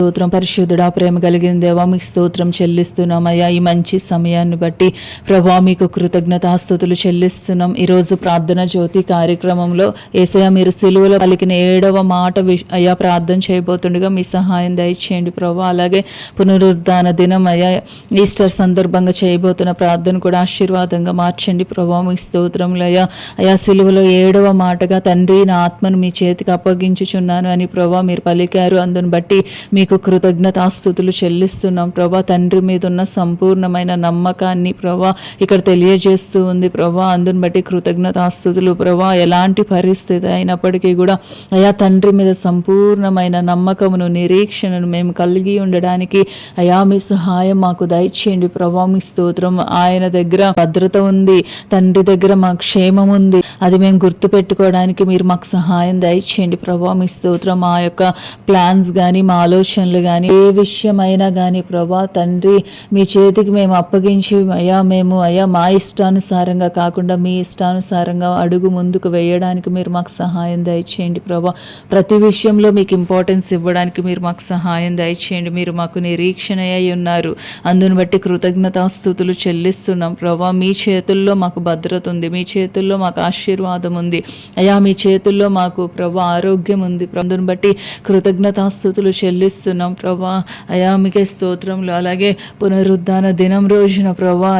స్తోత్రం. పరిశుద్ధుడా, ప్రేమ కలిగిన దేవా, మీకు స్తోత్రం చెల్లిస్తున్నామయ్యా. ఈ మంచి సమయాన్ని బట్టి ప్రభా మీకు కృతజ్ఞతాస్తుతులు చెల్లిస్తున్నాం. ఈరోజు ప్రార్థన జ్యోతి కార్యక్రమంలో యేసయ్య మీరు సిలువలో పలికిన 7వ మాట అయ్యా ప్రార్థన చేయబోతుండగా మీ సహాయం దయచేయండి ప్రభా. అలాగే పునరుద్ధాన దినం అయ్యా ఈస్టర్ సందర్భంగా చేయబోతున్న ప్రార్థన కూడా ఆశీర్వాదంగా మార్చండి ప్రభా. మీ స్తోత్రంలో అయ్యా సిలువలో 7వ మాటగా తండ్రి నా ఆత్మను మీ చేతికి అప్పగించుచున్నాను అని ప్రభా మీరు పలికారు. అందును బట్టి మీకు కృతజ్ఞతాస్తుతులు చెల్లిస్తున్నాం ప్రభా. తండ్రి మీద ఉన్న సంపూర్ణమైన నమ్మకాన్ని ప్రభా ఇక్కడ తెలియజేస్తూ ఉంది ప్రభా. అందుని బట్టి కృతజ్ఞతాస్తుతులు ప్రభా. ఎలాంటి పరిస్థితి అయినప్పటికీ కూడా అయా తండ్రి మీద సంపూర్ణమైన నమ్మకమును నిరీక్షణను మేము కలిగి ఉండడానికి అయా మీ సహాయం మాకు దయచేయండి ప్రభా. మీ స్తోత్రం. ఆయన దగ్గర భద్రత ఉంది, తండ్రి దగ్గర మా క్షేమం ఉంది, అది మేము గుర్తుపెట్టుకోవడానికి మీరు మాకు సహాయం దయచేయండి ప్రభా. మీ స్తోత్రం. మా యొక్క ప్లాన్స్ కానీ మా ఆలోచనలు కానీ ఏ విషయమైనా కానీ ప్రభా తండ్రి మీ చేతికి మేము అప్పగించి అయ్యా మా ఇష్టానుసారంగా కాకుండా మీ ఇష్టానుసారంగా అడుగు ముందుకు వేయడానికి మీరు మాకు సహాయం దయచేయండి ప్రభా. ప్రతి విషయంలో మీకు ఇంపార్టెన్స్ ఇవ్వడానికి మీరు మాకు సహాయం దయచేయండి. మీరు మాకు నిరీక్షణ అయి ఉన్నారు. అందును బట్టి కృతజ్ఞతాస్తుతులు చెల్లిస్తున్నాం ప్రభా. మీ చేతుల్లో మాకు భద్రత ఉంది, మీ చేతుల్లో మాకు ఆశీర్వాదం ఉంది అయ్యా, మీ చేతుల్లో మాకు ప్రభా ఆరోగ్యం ఉంది. అందును బట్టి కృతజ్ఞతాస్తుతులు చెల్లిస్తున్నాం ప్రభా. అయా మీకే స్తోత్రంలో. అలాగే పునరుద్ధాన దినం రోజున ప్రభా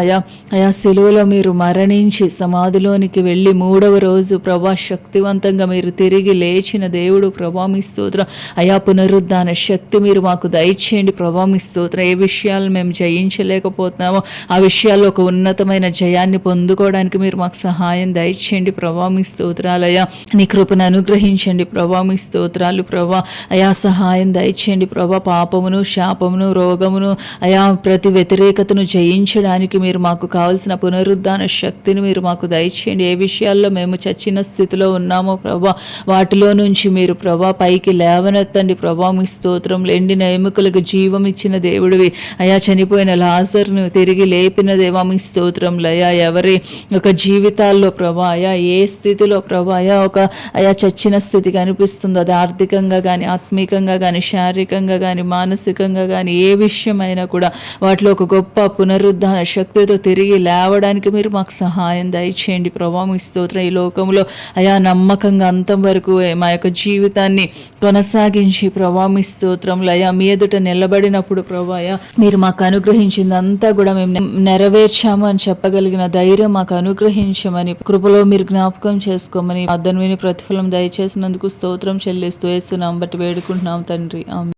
అయా సిలువలో మీరు మరణించి సమాధిలోనికి వెళ్ళి 3వ రోజు ప్రభా శక్తివంతంగా మీరు తిరిగి లేచిన దేవుడు ప్రభా. మీ స్తోత్రం. అయా పునరుద్ధాన శక్తి మీరు మాకు దయచేయండి ప్రభా. మీ స్తోత్రం. ఏ విషయాలు మేము జయించలేకపోతున్నామో ఆ విషయాల్లో ఒక ఉన్నతమైన జయాన్ని పొందుకోవడానికి మీరు మాకు సహాయం దయచేయండి ప్రభా. మీ స్తోత్రాలయ్యా. నీ కృపను అనుగ్రహించండి ప్రభా. మీ స్తోత్రాలు ప్రభా. అయా సహాయం దయచేయండి ప్రభా. పాపమును, శాపమును, రోగమును అయా ప్రతి వ్యతిరేకతను జయించడానికి మీరు మాకు కావలసిన పునరుద్ధాన శక్తిని మీరు మాకు దయచేయండి. ఏ విషయాల్లో మేము చచ్చిన స్థితిలో ఉన్నామో ప్రభా వాటిలో నుంచి మీరు ప్రభా పైకి లేవనెత్తండి ప్రభా. మీ స్తోత్రం. ఎండిన ఎముకలకు జీవం ఇచ్చిన దేవుడివి అయా, చనిపోయిన లాజరును తిరిగి లేపిన దేవా. మీ స్తోత్రంలో అయా ఎవరి ఒక జీవితాల్లో ప్రభా అయా ఏ స్థితిలో ప్రభా అయా చచ్చిన స్థితి కనిపిస్తుందో అది ఆర్థికంగా కానీ ఆత్మీకంగా కానీ శారీరకంగా కానీ మానసికంగా కానీ ఏ విషయమైనా కూడా వాటిలో ఒక గొప్ప పునరుద్ధాన శక్తితో తిరిగి లేవడానికి మీరు మాకు సహాయం దయచేయండి ప్రభా. మీ స్తోత్రం. ఈ లోకంలో అయా నమ్మకంగా అంతం వరకు మా యొక్క జీవితాన్ని కొనసాగించి ప్రభా. మీ స్తోత్రంలో అయా మీ ఎదుట నిలబడినప్పుడు ప్రభా అయా మీరు మాకు అనుగ్రహించిందంతా కూడా మేము నెరవేర్చాము అని చెప్పగలిగిన ధైర్యం మాకు అనుగ్రహించమని కృపలో మీరు జ్ఞాపకం చేసుకోమని అద్దను విని ప్రతిఫలం దయచేసినందుకు స్తోత్రం చెల్లిస్తూ యేసునామమున బట్టి వేడుకుంటున్నాం తండ్రి. ఆమేన్.